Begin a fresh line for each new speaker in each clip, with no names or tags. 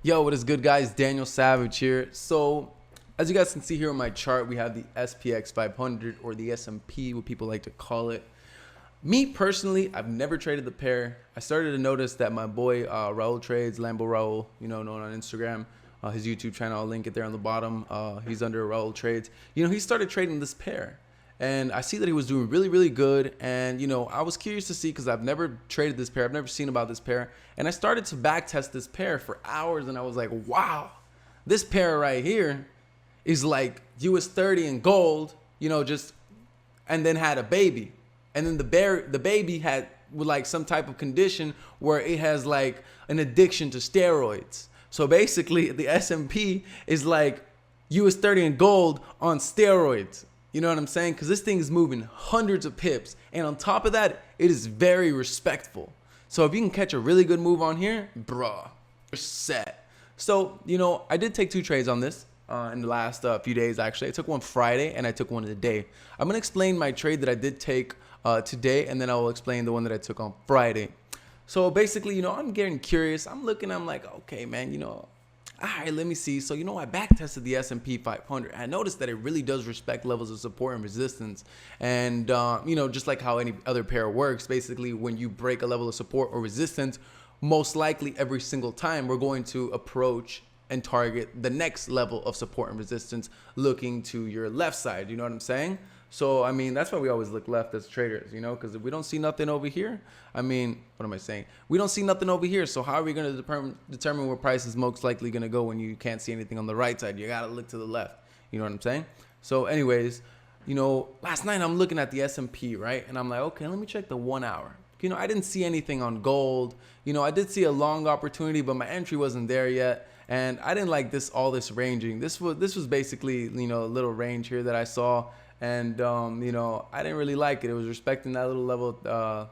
Yo, what is good, guys? Daniel Savage here. So, as you guys can see here on my chart, we have the SPX 500, or the S&P, what people like to call it. Me personally, I've never traded the pair. I started to notice that my boy Raul trades, Lambo Raul, known on Instagram, his YouTube channel, I'll link it there on the bottom. He's under Raul Trades. He started trading this pair. And I see that he was doing really, really good. And, I was curious to see because I've never traded this pair. I've never seen about this pair. And I started to back test this pair for hours. And I was like, wow, this pair right here is like US 30 in gold, and then had a baby. And then the baby had with like some type of condition where it has like an addiction to steroids. So basically the S&P is like US 30 in gold on steroids. You know what I'm saying? Because this thing is moving hundreds of pips. And on top of that, it is very respectful. So if you can catch a really good move on here, bruh, you're set. So, I did take two trades on this in the last few days, actually. I took one Friday and I took one today. I'm going to explain my trade that I did take today, and then I will explain the one that I took on Friday. So basically, I'm getting curious. I'm like, okay, man, all right, let me see. So, I back tested the S&P 500. I noticed that it really does respect levels of support and resistance. And, just like how any other pair works, basically, when you break a level of support or resistance, most likely every single time we're going to approach and target the next level of support and resistance looking to your left side. You know what I'm saying? So, that's why we always look left as traders, because if we don't see nothing over here, what am I saying? We don't see nothing over here. So how are we going to determine where price is most likely going to go when you can't see anything on the right side? You got to look to the left. You know what I'm saying? So anyways, last night I'm looking at the S&P, right? And I'm like, okay, let me check the 1 hour. I didn't see anything on gold. I did see a long opportunity, but my entry wasn't there yet. And I didn't like all this ranging. This was basically, a little range here that I saw. And, I didn't really like it. It was respecting that little level,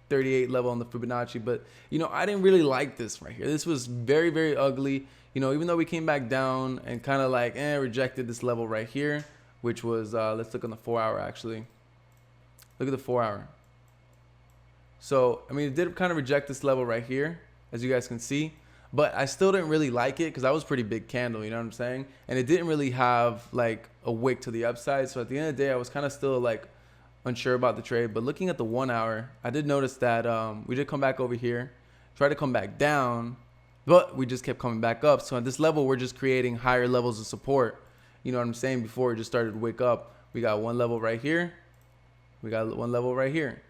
38 level on the Fibonacci. But, I didn't really like this right here. This was very, very ugly. Even though we came back down and kind of like rejected this level right here, which was, let's look on the 4 hour actually. Look at the 4 hour. So, it did kind of reject this level right here, as you guys can see. But I still didn't really like it because that was a pretty big candle, you know what I'm saying? And it didn't really have like a wick to the upside. So at the end of the day, I was kind of still like unsure about the trade. But looking at the 1 hour, I did notice that we did come back over here, tried to come back down, but we just kept coming back up. So at this level, we're just creating higher levels of support. You know what I'm saying? Before it just started to wake up, we got one level right here. We got one level right here.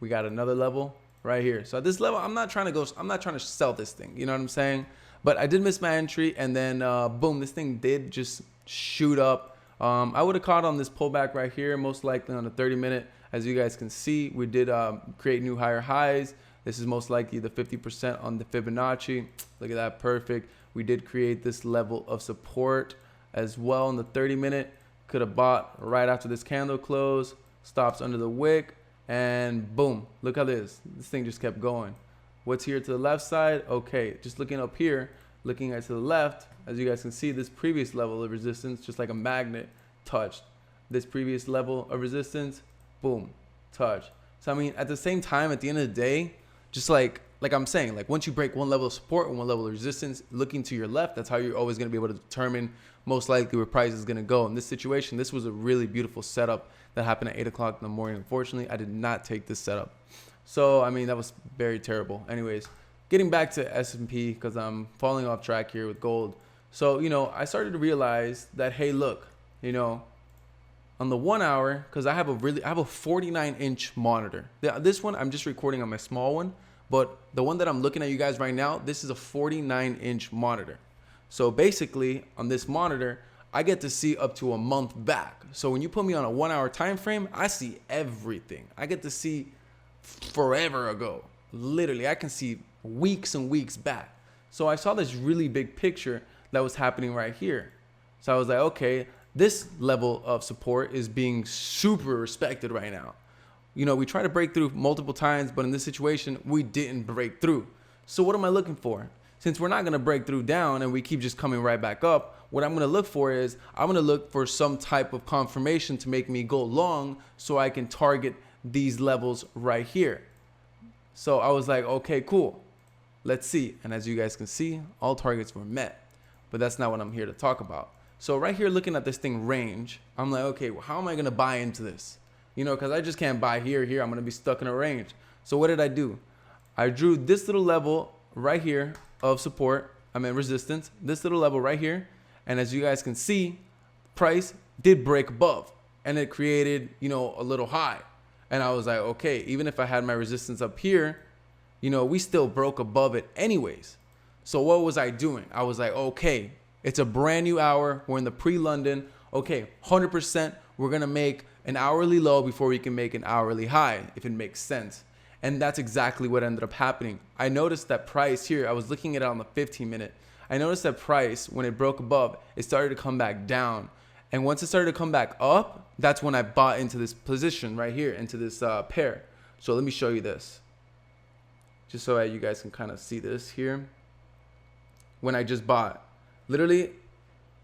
We got another level right here. So at this level, I'm not trying to sell this thing. You know what I'm saying? But I did miss my entry, and then boom, this thing did just shoot up. I would have caught on this pullback right here, most likely on the 30-minute. As you guys can see, we did create new higher highs. This is most likely the 50% on the Fibonacci. Look at that, perfect. We did create this level of support as well in the 30-minute. Could have bought right after this candle close. Stops under the wick. And boom, look how this thing just kept going. What's here to the left side? Okay, just looking up here, looking at to the left, as you guys can see, this previous level of resistance, just like a magnet, touched. This previous level of resistance, boom, touched. So at the same time, at the end of the day, just like I'm saying, like once you break one level of support and one level of resistance, looking to your left, that's how you're always going to be able to determine most likely where price is going to go. In this situation, this was a really beautiful setup that happened at 8 o'clock in the morning. Unfortunately, I did not take this setup. So, that was very terrible. Anyways, getting back to S&P, because I'm falling off track here with gold. So, I started to realize that, hey, look, on the 1 hour, because I have a 49-inch monitor. This one, I'm just recording on my small one. But the one that I'm looking at you guys right now, this is a 49-inch monitor. So basically, on this monitor, I get to see up to a month back. So when you put me on a 1 hour time frame, I see everything. I get to see forever ago. Literally, I can see weeks and weeks back. So I saw this really big picture that was happening right here. So I was like, okay, this level of support is being super respected right now. We try to break through multiple times, but in this situation, we didn't break through. So what am I looking for? Since we're not going to break through down and we keep just coming right back up, what I'm going to look for is I'm going to look for some type of confirmation to make me go long so I can target these levels right here. So I was like, okay, cool. Let's see. And as you guys can see, all targets were met, but that's not what I'm here to talk about. So right here, looking at this thing range, I'm like, okay, well, how am I going to buy into this? You know, because I just can't buy here. I'm going to be stuck in a range. So what did I do? I drew this little level right here of support. Resistance, this little level right here. And as you guys can see, price did break above and it created, you know, a little high. And I was like, okay, even if I had my resistance up here, you know, we still broke above it anyways. So what was I doing? I was like, okay, it's a brand new hour. We're in the pre-London. Okay, 100%. We're going to make an hourly low before we can make an hourly high, if it makes sense. And that's exactly what ended up happening. I noticed that price here, I was looking at it on the 15-minute. I noticed that price, when it broke above, it started to come back down. And once it started to come back up, that's when I bought into this position right here, into this pair. So let me show you this, just so that you guys can kind of see this here. When I just bought, literally,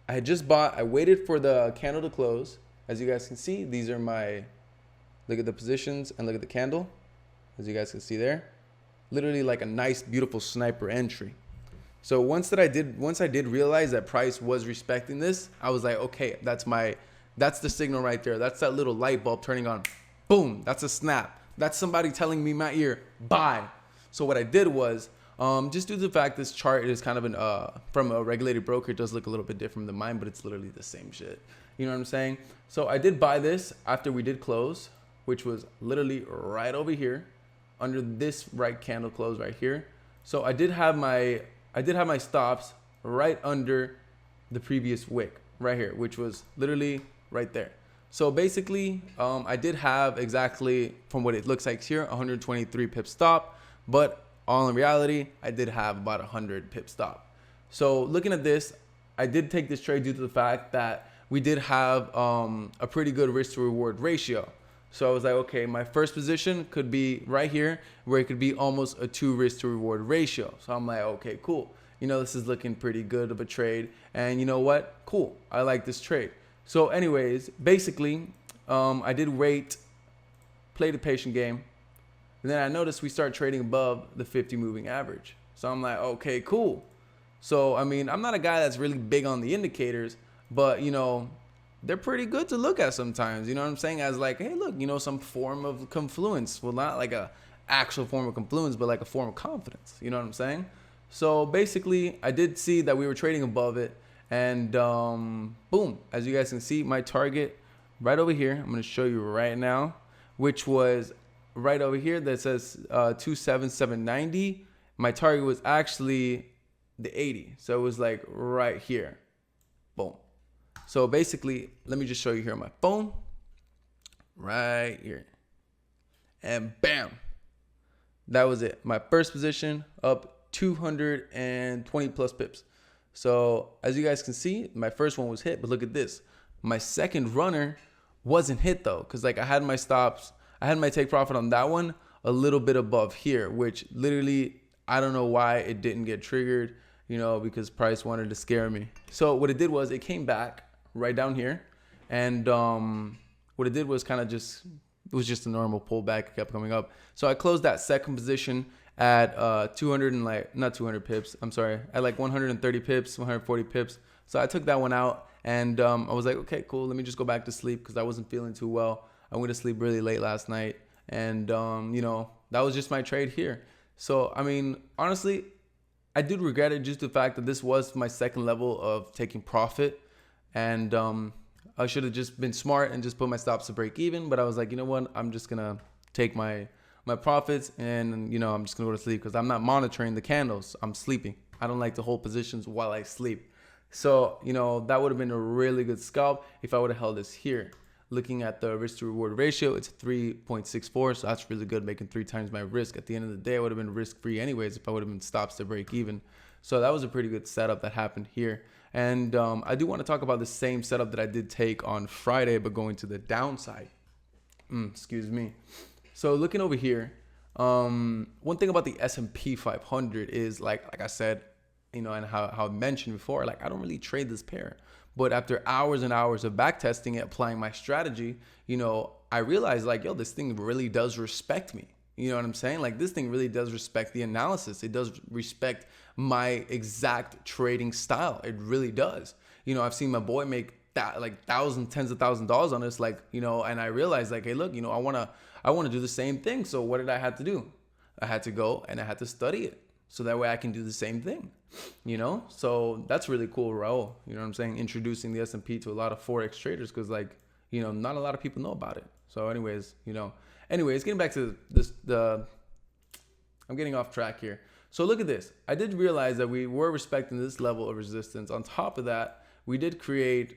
I had just bought, I waited for the candle to close. As you guys can see, these are my, look at the positions and look at the candle. As you guys can see there, literally like a nice, beautiful sniper entry. So once I did realize that price was respecting this, I was like, okay, that's the signal right there. That's that little light bulb turning on. Boom, that's a snap. That's somebody telling me in my ear, buy. So what I did was, just due to the fact this chart is kind of from a regulated broker, it does look a little bit different than mine, but it's literally the same shit. You know what I'm saying? So I did buy this after we did close, which was literally right over here, under this right candle close right here. So I did have my stops right under the previous wick right here, which was literally right there. So basically, I did have exactly, from what it looks like here, 123 pip stop, but all in reality, I did have about 100 pip stop. So looking at this, I did take this trade due to the fact that we did have a pretty good risk to reward ratio. So I was like, okay, my first position could be right here, where it could be almost a 2 risk to reward ratio. So I'm like, okay, cool. You know, this is looking pretty good of a trade. And you know what? Cool. I like this trade. So anyways, basically, I did wait, play the patient game. And then I noticed we start trading above the 50 moving average. So I'm like, okay, cool. So, I mean, I'm not a guy that's really big on the indicators, but, you know, they're pretty good to look at sometimes. You know what I'm saying? As like, hey, look, you know, some form of confluence. Well, not like a actual form of confluence, but like a form of confidence. You know what I'm saying? So basically, I did see that we were trading above it. And boom, as you guys can see, my target right over here, I'm going to show you right now, which was right over here that says 27790. My target was actually the 80. So it was like right here. Boom. So basically, let me just show you here on my phone. Right here. And bam. That was it. My first position up 220 plus pips. So as you guys can see, my first one was hit, but look at this. My second runner wasn't hit though, because like I had my stops, I had my take profit on that one a little bit above here, which literally, I don't know why it didn't get triggered, you know, because price wanted to scare me. So what it did was it came back right down here. And what it did was kind of just, it was just a normal pullback. It kept coming up. So I closed that second position at 200 and like, not 200 pips, I'm sorry, at like 130 pips, 140 pips. So I took that one out and I was like, okay, cool. Let me just go back to sleep because I wasn't feeling too well. I went to sleep really late last night. And, you know, that was just my trade here. So, I mean, honestly, I did regret it just the fact that this was my second level of taking profit. And I should have just been smart and just put my stops to break even. But I was like, you know what? I'm just going to take my profits and, you know, I'm just going to go to sleep because I'm not monitoring the candles. I'm sleeping. I don't like to hold positions while I sleep. So, you know, that would have been a really good scalp if I would have held this here. Looking at the risk to reward ratio, it's 3.64. So that's really good, making 3 times my risk. At the end of the day, I would have been risk free anyways if I would have been stops to break even. So that was a pretty good setup that happened here. And I do want to talk about the same setup that I did take on Friday, but going to the downside. Excuse me. So looking over here, one thing about the S&P 500 is like I said, you know, and how I mentioned before, like I don't really trade this pair. But after hours and hours of backtesting it, applying my strategy, you know, I realized like, yo, this thing really does respect me. You know what I'm saying? Like, this thing really does respect the analysis. It does respect my exact trading style. It really does. You know, I've seen my boy make that like tens of thousands of dollars on this, like, you know, and I realized like, hey, look, you know, I want to do the same thing. So what did I have to do? I had to go and I had to study it. So that way I can do the same thing, you know? So that's really cool, Raul. You know what I'm saying? Introducing the S&P to a lot of Forex traders, because, like, you know, not a lot of people know about it. So anyways, you know, getting back to this, I'm getting off track here. So look at this. I did realize that we were respecting this level of resistance. On top of that, we did create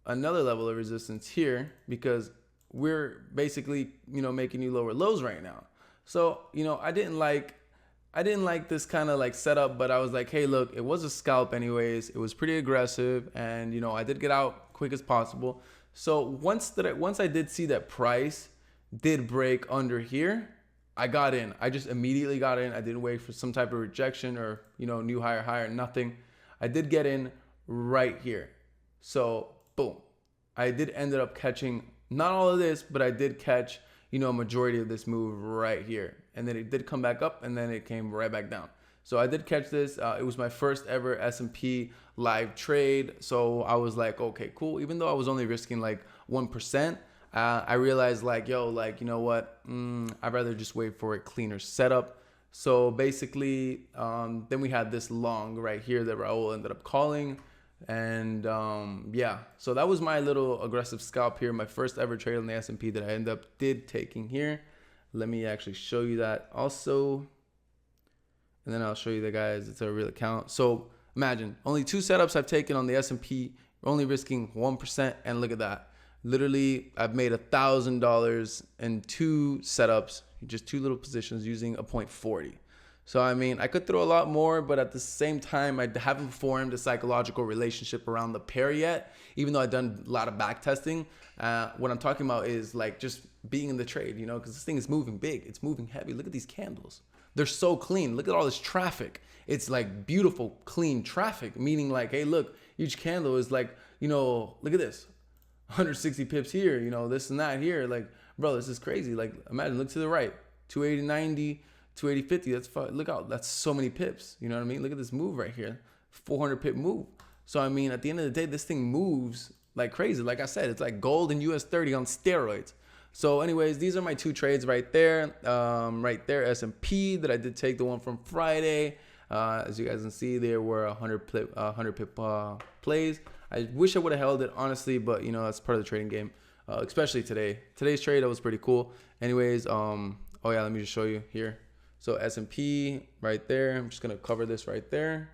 another level of resistance here, because we're basically, you know, making new lower lows right now. So, you know, I didn't like this kind of like setup, but I was like, hey, look, it was a scalp anyways. It was pretty aggressive, and, you know, I did get out quick as possible. So once I did see that price did break under here, I got in. I just immediately got in. I didn't wait for some type of rejection or, you know, new higher, nothing. I did get in right here. So boom, I did ended up catching not all of this, but I did catch, you know, a majority of this move right here. And then it did come back up, and then it came right back down. So I did catch this. It was my first ever S&P live trade. So I was like, okay, cool. Even though I was only risking like 1%, I realized like, yo, like, you know what? I'd rather just wait for a cleaner setup. So basically, then we had this long right here that Raul ended up calling. And yeah, so that was my little aggressive scalp here. My first ever trade on the S&P that I ended up taking here. Let me actually show you that also. And then I'll show you the guys. It's a real account. So imagine only 2 setups I've taken on the S&P, only risking 1%. And look at that. Literally, I've made $1,000 in 2 setups, just 2 little positions using a 0.40. So, I mean, I could throw a lot more, but at the same time, I haven't formed a psychological relationship around the pair yet, even though I've done a lot of back testing. What I'm talking about is like just being in the trade, you know, because this thing is moving big. It's moving heavy. Look at these candles. They're so clean. Look at all this traffic. It's like beautiful, clean traffic, meaning like, hey, look, each candle is like, you know, look at this. 160 pips here, you know, this and that here. Like, bro, this is crazy. Like, imagine, look to the right, 280, 90, 280, 50. That's fine. Look out, that's so many pips. You know what I mean? Look at this move right here, 400 pip move. So, I mean, at the end of the day, this thing moves like crazy. Like I said, it's like gold and US 30 on steroids. So anyways, these are my 2 trades right there. Right there, S&P that I did take, the one from Friday. As you guys can see, there were 100 pip plays. I wish I would have held it, honestly, but, you know, that's part of the trading game, especially today. Today's trade, that was pretty cool. Anyways, oh yeah, let me just show you here. So S&P right there. I'm just going to cover this right there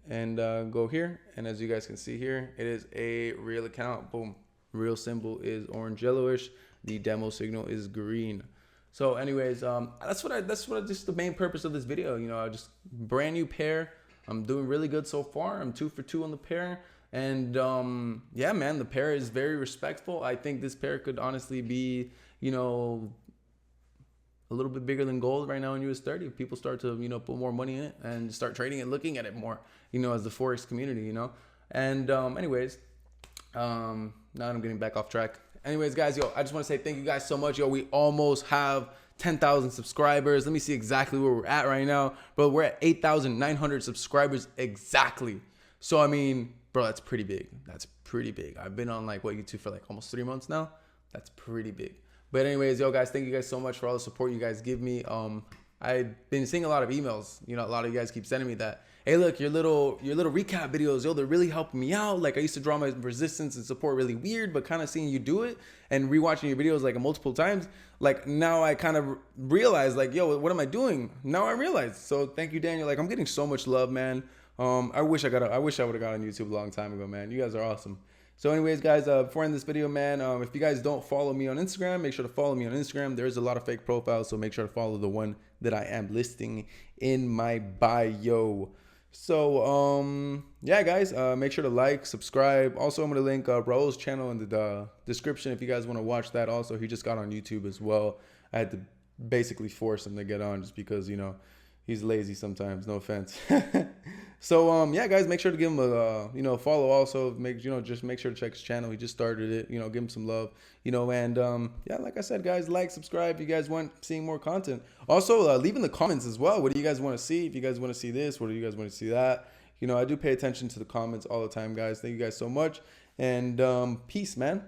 and go here. And as you guys can see here, it is a real account. Boom. Real symbol is orange yellowish. The demo signal is green. So anyways, that's just the main purpose of this video. You know, just brand new pair. I'm doing really good so far. I'm 2 for 2 on the pair. And yeah, man, the pair is very respectful. I think this pair could honestly be, you know, a little bit bigger than gold right now in US 30. If people start to, you know, put more money in it and start trading it, looking at it more, you know, as the Forex community, you know. And anyways, now I'm getting back off track. Anyways, guys, yo, I just want to say thank you guys so much. Yo, we almost have 10,000 subscribers. Let me see exactly where we're at right now. Bro, we're at 8,900 subscribers exactly. So, I mean, bro, that's pretty big. That's pretty big. I've been on like YouTube for like almost 3 months now. That's pretty big. But anyways, yo, guys, thank you guys so much for all the support you guys give me. I've been seeing a lot of emails. You know, a lot of you guys keep sending me that. Hey, look, your little recap videos, yo, they're really helping me out. Like, I used to draw my resistance and support really weird, but kind of seeing you do it and rewatching your videos like multiple times, like now I kind of realize like, yo, what am I doing? Now I realize. So thank you, Daniel. Like, I'm getting so much love, man. I wish I would have got on YouTube a long time ago, man. You guys are awesome. So anyways, guys, before I end this video, man, if you guys don't follow me on Instagram, make sure to follow me on Instagram. There's a lot of fake profiles, so make sure to follow the one that I am listing in my bio. So, yeah, guys, make sure to like, subscribe. Also, I'm going to link Raul's channel in the description if you guys want to watch that. Also, he just got on YouTube as well. I had to basically force him to get on just because, you know, he's lazy sometimes. No offense. So yeah, guys, make sure to give him a follow. Also, just make sure to check his channel. He just started it. Give him some love. And yeah, like I said, guys, like, subscribe if you guys want seeing more content. Also, leave in the comments as well. What do you guys want to see? If you guys want to see this, what do you guys want to see that? I do pay attention to the comments all the time, guys. Thank you guys so much, and peace, man.